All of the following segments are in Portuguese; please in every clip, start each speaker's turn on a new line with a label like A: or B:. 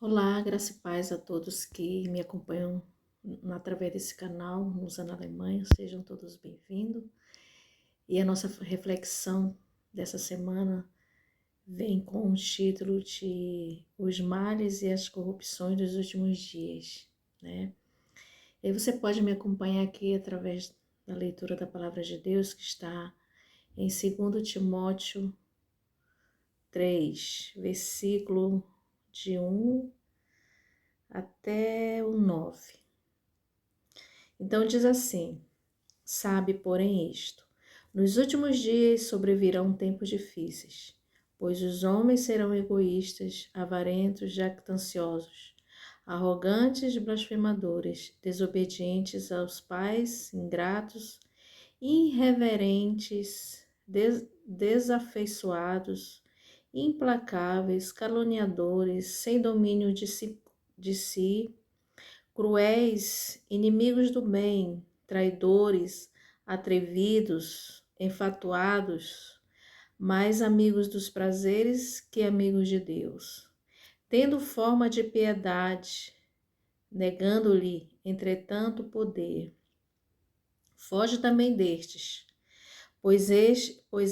A: Olá, graça e paz a todos que me acompanham através desse canal, Musana Alemanha, sejam todos bem-vindos. E a nossa reflexão dessa semana vem com o título de Os Males e as Corrupções dos Últimos Dias, né? E aí você pode me acompanhar aqui através da leitura da Palavra de Deus, que está em 2 Timóteo 3, versículo de 1 até o 9. Então diz assim: sabe, porém, isto: nos últimos dias sobrevirão tempos difíceis, pois os homens serão egoístas, avarentos, jactanciosos, arrogantes, blasfemadores, desobedientes aos pais, ingratos, irreverentes, desafeiçoados, implacáveis, caluniadores, sem domínio de si, cruéis, inimigos do bem, traidores, atrevidos, enfatuados, mais amigos dos prazeres que amigos de Deus, tendo forma de piedade, negando-lhe, entretanto, o poder. Foge também destes, pois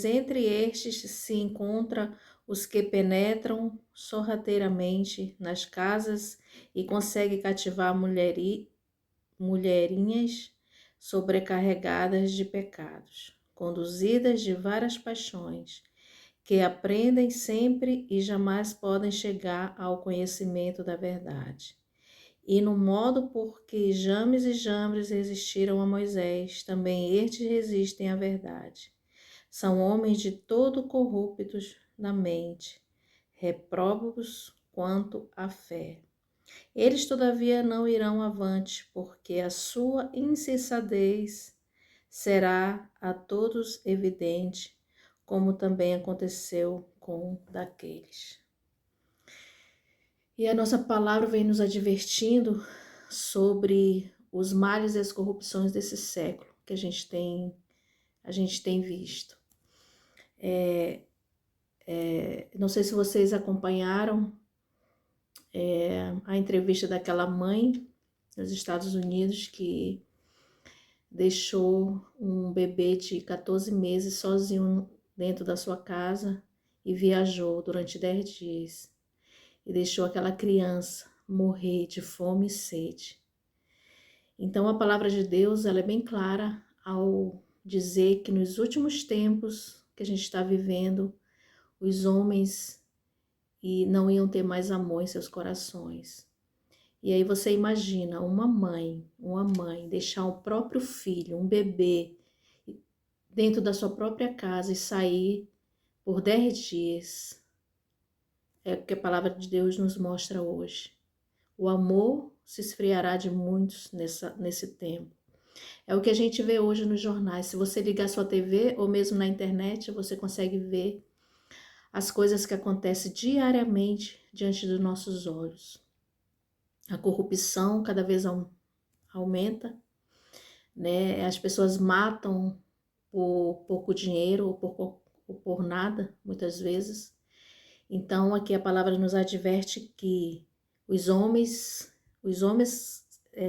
A: entre estes se encontra os que penetram sorrateiramente nas casas e conseguem cativar mulherinhas sobrecarregadas de pecados, conduzidas de várias paixões, que aprendem sempre e jamais podem chegar ao conhecimento da verdade. E no modo por que James e Jambres resistiram a Moisés, também estes resistem à verdade. São homens de todo corruptos na mente, repróbados quanto à fé. Eles, todavia, não irão avante, porque a sua insensatez será a todos evidente, como também aconteceu com daqueles. E a nossa palavra vem nos advertindo sobre os males e as corrupções desse século que a gente tem visto. Não sei se vocês acompanharam a entrevista daquela mãe nos Estados Unidos que deixou um bebê de 14 meses sozinho dentro da sua casa e viajou durante 10 dias e deixou aquela criança morrer de fome e sede. Então a palavra de Deus ela é bem clara ao dizer que nos últimos tempos que a gente está vivendo, os homens não iam ter mais amor em seus corações. E aí você imagina uma mãe deixar o próprio filho, um bebê, dentro da sua própria casa e sair por 10 dias. É o que a palavra de Deus nos mostra hoje. O amor se esfriará de muitos nesse tempo. É o que a gente vê hoje nos jornais. Se você ligar sua TV ou mesmo na internet, você consegue ver as coisas que acontecem diariamente diante dos nossos olhos. A corrupção cada vez aumenta, né? As pessoas matam por pouco dinheiro ou por nada, muitas vezes. Então, aqui a palavra nos adverte que os homens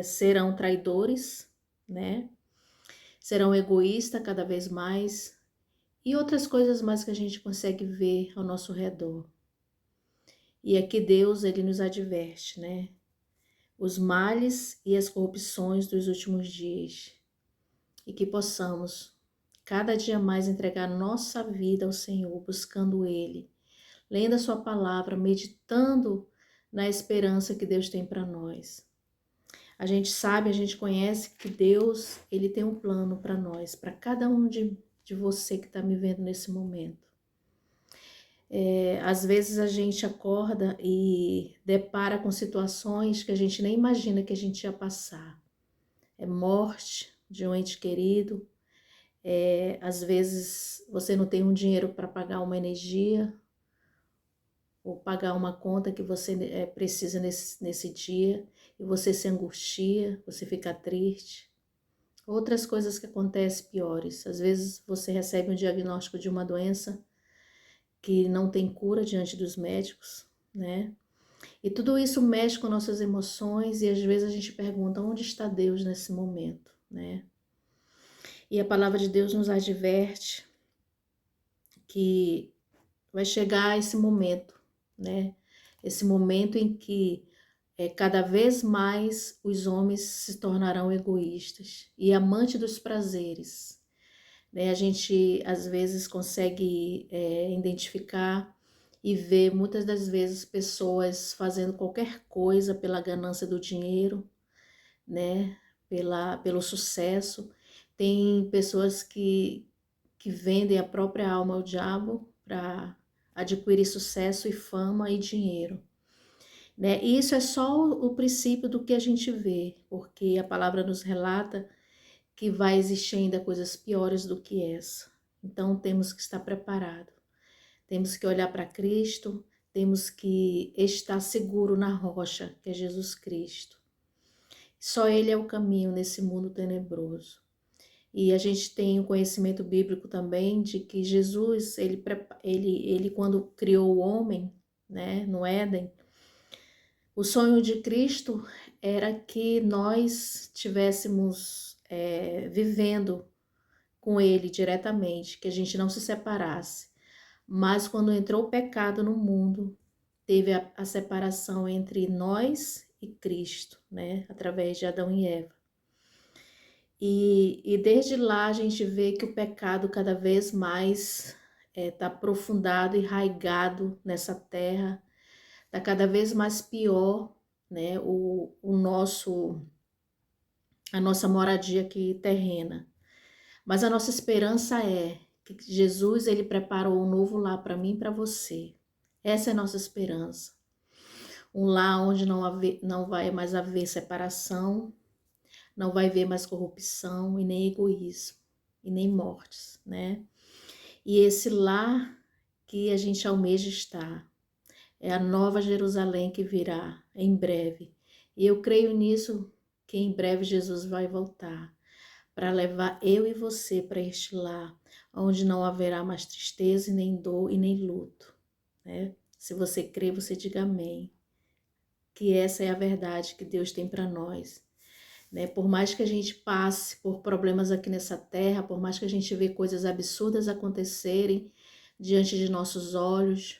A: serão traidores, né? Serão egoístas cada vez mais e outras coisas mais que a gente consegue ver ao nosso redor. E aqui Deus, ele nos adverte, né? Os males e as corrupções dos últimos dias. E que possamos cada dia mais entregar nossa vida ao Senhor, buscando Ele, lendo a sua palavra, meditando na esperança que Deus tem para nós. A gente conhece que Deus, ele tem um plano para nós, para cada um de você que está me vendo nesse momento. Às vezes a gente acorda e depara com situações que a gente nem imagina que a gente ia passar. É morte de um ente querido, às vezes você não tem um dinheiro para pagar uma energia ou pagar uma conta que você precisa nesse dia e você se angustia, você fica triste. Outras coisas que acontecem piores, às vezes você recebe um diagnóstico de uma doença que não tem cura diante dos médicos, né? E tudo isso mexe com nossas emoções e às vezes a gente pergunta onde está Deus nesse momento, né? E a palavra de Deus nos adverte que vai chegar esse momento, né? Esse momento em que cada vez mais os homens se tornarão egoístas e amantes dos prazeres, né? A gente às vezes consegue identificar e ver muitas das vezes pessoas fazendo qualquer coisa pela ganância do dinheiro, né? Pelo sucesso. Tem pessoas que vendem a própria alma ao diabo para adquirir sucesso e fama e dinheiro, né? E isso é só o princípio do que a gente vê, porque a palavra nos relata que vai existir ainda coisas piores do que essa. Então temos que estar preparados, temos que olhar para Cristo, temos que estar seguro na rocha, que é Jesus Cristo. Só Ele é o caminho nesse mundo tenebroso. E a gente tem o conhecimento bíblico também de que Jesus, ele quando criou o homem, né, no Éden, o sonho de Cristo era que nós estivéssemos vivendo com Ele diretamente, que a gente não se separasse. Mas quando entrou o pecado no mundo, teve a separação entre nós e Cristo, né, através de Adão e Eva. E desde lá a gente vê que o pecado cada vez mais está aprofundado e arraigado nessa terra, está cada vez mais pior, né, a nossa moradia aqui terrena. Mas a nossa esperança é que Jesus, ele preparou um novo lar para mim e para você. Essa é a nossa esperança. Um lar onde não vai mais haver separação, não vai haver mais corrupção e nem egoísmo e nem mortes, né? E esse lar que a gente almeja estar é a nova Jerusalém que virá em breve. E eu creio nisso, que em breve Jesus vai voltar para levar eu e você para este lar, onde não haverá mais tristeza, e nem dor e nem luto, né? Se você crê, você diga amém. Que essa é a verdade que Deus tem para nós, né? Por mais que a gente passe por problemas aqui nessa terra, por mais que a gente vê coisas absurdas acontecerem diante de nossos olhos,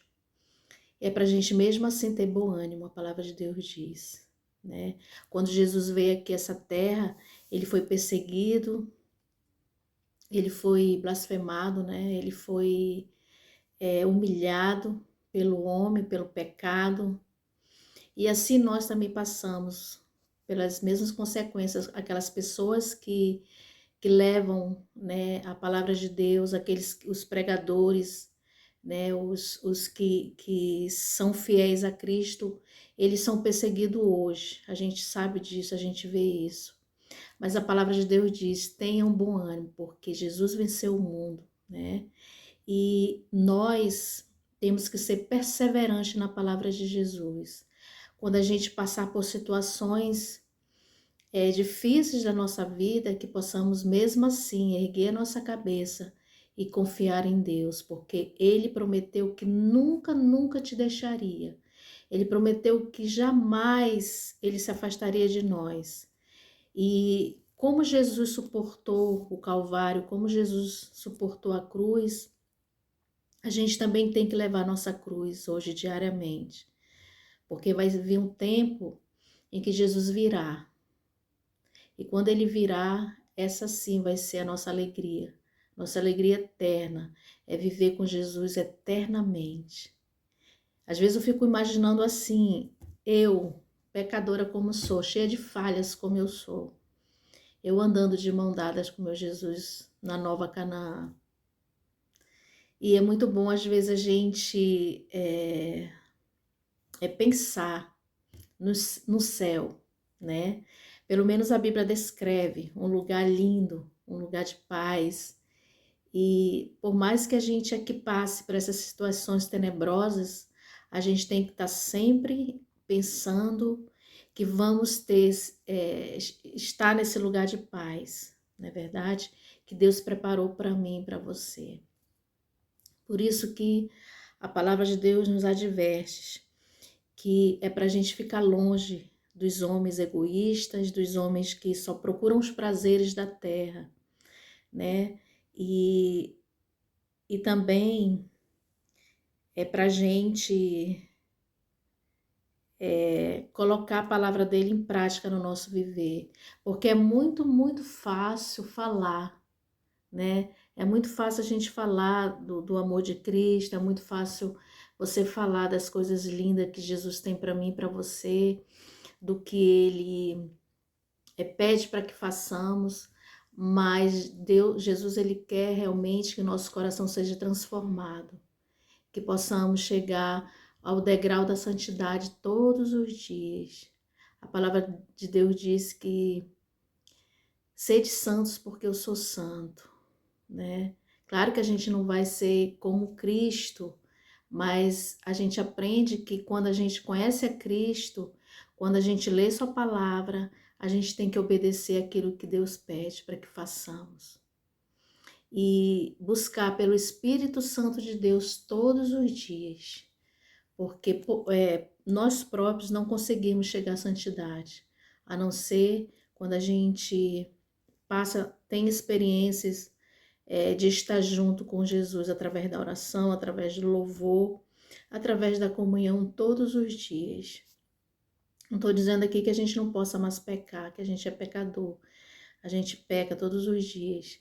A: é para a gente mesmo assim ter bom ânimo, a palavra de Deus diz, né? Quando Jesus veio aqui a essa terra, ele foi perseguido, ele foi blasfemado, né? Ele foi humilhado pelo homem, pelo pecado. E assim nós também passamos pelas mesmas consequências, aquelas pessoas que levam, né, a palavra de Deus, os pregadores, né, os que são fiéis a Cristo, eles são perseguidos hoje. A gente sabe disso, a gente vê isso. Mas a palavra de Deus diz: tenham bom ânimo, porque Jesus venceu o mundo, né? E nós temos que ser perseverantes na palavra de Jesus. Quando a gente passar por situações difíceis da nossa vida, que possamos mesmo assim erguer a nossa cabeça e confiar em Deus, porque Ele prometeu que nunca, nunca te deixaria. Ele prometeu que jamais Ele se afastaria de nós. E como Jesus suportou o Calvário, como Jesus suportou a cruz, a gente também tem que levar nossa cruz hoje diariamente, porque vai vir um tempo em que Jesus virá. E quando ele virá, essa sim vai ser a nossa alegria eterna, é viver com Jesus eternamente. Às vezes eu fico imaginando assim, eu, pecadora como sou, cheia de falhas como eu sou, eu andando de mão dadas com meu Jesus na nova Canaã. E é muito bom às vezes a gente pensar no céu, né? Pelo menos a Bíblia descreve um lugar lindo, um lugar de paz. E por mais que a gente aqui passe por essas situações tenebrosas, a gente tem que estar sempre pensando que vamos estar nesse lugar de paz, não é verdade? Que Deus preparou para mim e para você. Por isso que a palavra de Deus nos adverte que é para a gente ficar longe dos homens egoístas, dos homens que só procuram os prazeres da terra, né? E, e também é para a gente colocar a palavra dele em prática no nosso viver, porque é muito, muito fácil falar, né? É muito fácil a gente falar do amor de Cristo, é muito fácil você falar das coisas lindas que Jesus tem para mim e para você, do que ele pede para que façamos, mas Deus, Jesus, ele quer realmente que nosso coração seja transformado, que possamos chegar ao degrau da santidade todos os dias. A palavra de Deus diz que sede santos porque eu sou santo, né? Claro que a gente não vai ser como Cristo, mas a gente aprende que quando a gente conhece a Cristo, quando a gente lê sua palavra, a gente tem que obedecer aquilo que Deus pede para que façamos. E buscar pelo Espírito Santo de Deus todos os dias, porque nós próprios não conseguimos chegar à santidade, a não ser quando a gente tem experiências de estar junto com Jesus através da oração, através do louvor, através da comunhão todos os dias. Não estou dizendo aqui que a gente não possa mais pecar, que a gente é pecador, a gente peca todos os dias,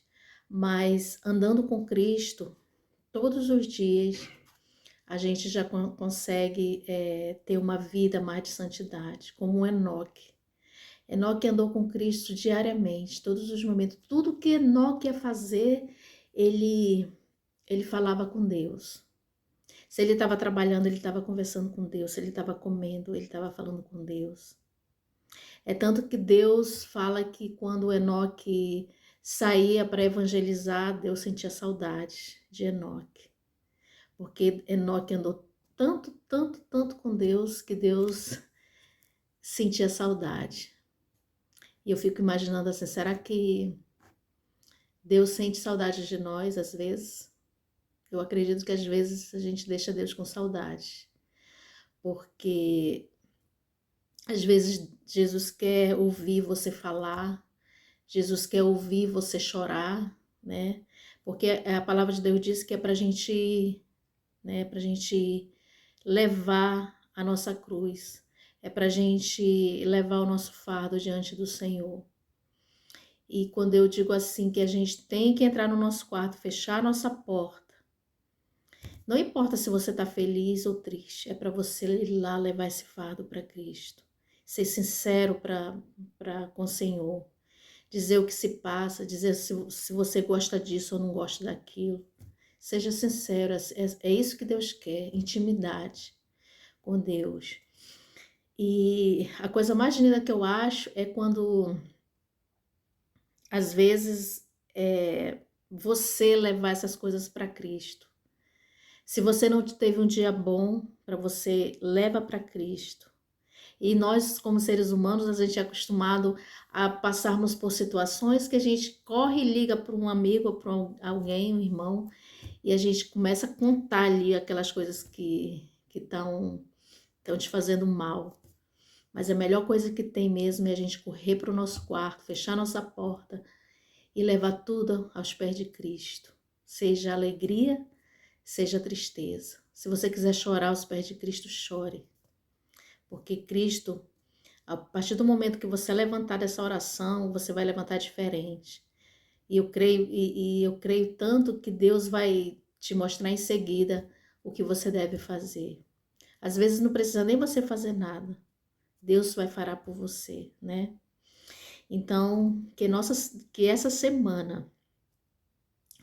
A: mas andando com Cristo todos os dias, a gente já consegue ter uma vida mais de santidade, como o Enoque. Enoque andou com Cristo diariamente, todos os momentos. Tudo que Enoque ia fazer, ele falava com Deus. Se ele estava trabalhando, ele estava conversando com Deus. Se ele estava comendo, ele estava falando com Deus. É tanto que Deus fala que quando Enoque saía para evangelizar, Deus sentia saudade de Enoque. Porque Enoque andou tanto, tanto, tanto com Deus, que Deus sentia saudade. E eu fico imaginando assim, será que Deus sente saudade de nós às vezes? Eu acredito que às vezes a gente deixa Deus com saudade, porque às vezes Jesus quer ouvir você falar, Jesus quer ouvir você chorar, né? Porque a palavra de Deus diz que é pra gente, né, pra gente levar a nossa cruz, é pra gente levar o nosso fardo diante do Senhor. E quando eu digo assim, que a gente tem que entrar no nosso quarto, fechar a nossa porta, não importa se você está feliz ou triste, é para você ir lá levar esse fardo para Cristo. Ser sincero com o Senhor. Dizer o que se passa, dizer se você gosta disso ou não gosta daquilo. Seja sincero, é isso que Deus quer, intimidade com Deus. E a coisa mais linda que eu acho é quando, às vezes, você levar essas coisas para Cristo. Se você não teve um dia bom para você, leva para Cristo. E nós, como seres humanos, a gente é acostumado a passarmos por situações que a gente corre e liga para um amigo ou para alguém, um irmão, e a gente começa a contar ali aquelas coisas que estão te fazendo mal. Mas a melhor coisa que tem mesmo é a gente correr para o nosso quarto, fechar nossa porta e levar tudo aos pés de Cristo. Seja alegria, seja tristeza. Se você quiser chorar aos pés de Cristo, chore. Porque Cristo, a partir do momento que você levantar dessa oração, você vai levantar diferente. E eu creio tanto que Deus vai te mostrar em seguida o que você deve fazer. Às vezes não precisa nem você fazer nada. Deus vai fará por você, né? Então, que essa semana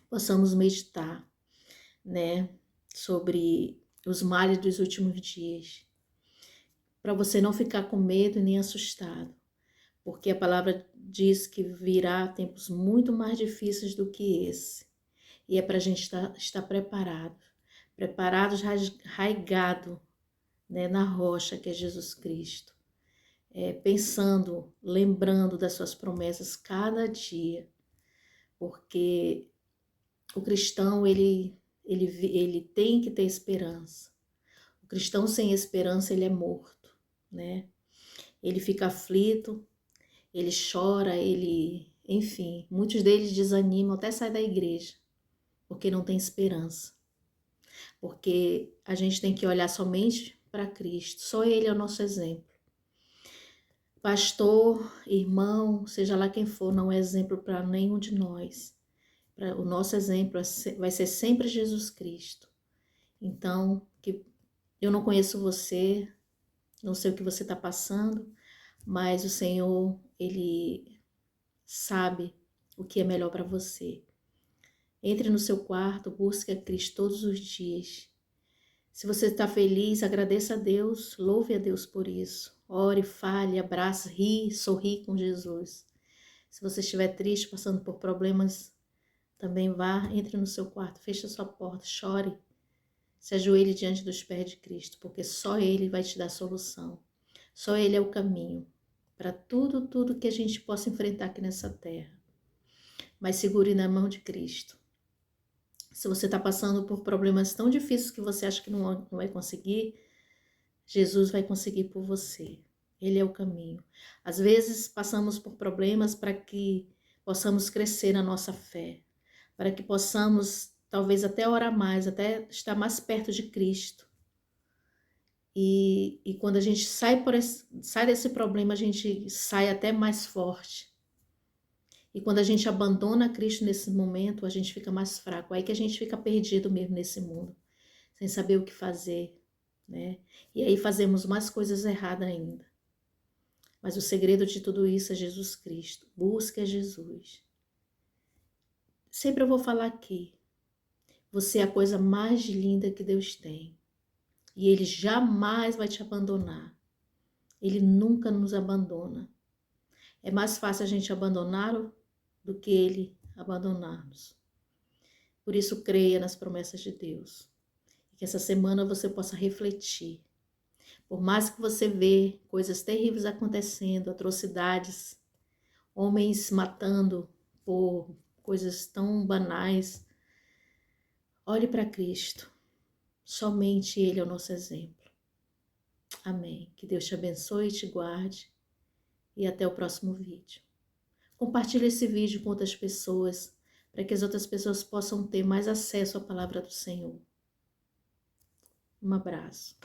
A: possamos meditar, né, sobre os males dos últimos dias, para você não ficar com medo nem assustado, porque a palavra diz que virá tempos muito mais difíceis do que esse, e é para a gente estar preparados, raigado, né, na rocha que é Jesus Cristo, pensando, lembrando das suas promessas cada dia, porque o cristão, ele tem que ter esperança. O O cristão sem esperança, ele é morto, né? Ele fica aflito, ele chora, enfim, muitos deles desanimam, até saem da igreja, porque não tem esperança. Porque a gente tem que olhar somente para Cristo, só Ele é o nosso exemplo. Pastor, irmão, seja lá quem for, não é exemplo para nenhum de nós. O nosso exemplo vai ser sempre Jesus Cristo. Então, eu não conheço você, não sei o que você está passando, mas o Senhor, Ele sabe o que é melhor para você. Entre no seu quarto, busque a Cristo todos os dias. Se você está feliz, agradeça a Deus, louve a Deus por isso. Ore, fale, abrace, ri, sorri com Jesus. Se você estiver triste, passando por problemas, também vá, entre no seu quarto, feche a sua porta, chore, se ajoelhe diante dos pés de Cristo, porque só Ele vai te dar solução. Só Ele é o caminho para tudo que a gente possa enfrentar aqui nessa terra. Mas segure na mão de Cristo. Se você está passando por problemas tão difíceis que você acha que não vai conseguir, Jesus vai conseguir por você. Ele é o caminho. Às vezes passamos por problemas para que possamos crescer na nossa fé, para que possamos talvez até orar mais, até estar mais perto de Cristo. E quando a gente sai desse problema, a gente sai até mais forte. E quando a gente abandona Cristo nesse momento, a gente fica mais fraco. Aí que a gente fica perdido mesmo nesse mundo, sem saber o que fazer, né? E aí fazemos mais coisas erradas ainda. Mas o segredo de tudo isso é Jesus Cristo. Busque a Jesus. Sempre eu vou falar aqui. Você é a coisa mais linda que Deus tem. E Ele jamais vai te abandonar. Ele nunca nos abandona. É mais fácil a gente abandoná-lo do que Ele abandonar-nos. Por isso, creia nas promessas de Deus. E que essa semana você possa refletir. Por mais que você vê coisas terríveis acontecendo, atrocidades, homens matando por coisas tão banais, olhe para Cristo. Somente Ele é o nosso exemplo. Amém. Que Deus te abençoe e te guarde. E até o próximo vídeo. Compartilhe esse vídeo com outras pessoas, para que as outras pessoas possam ter mais acesso à palavra do Senhor. Um abraço.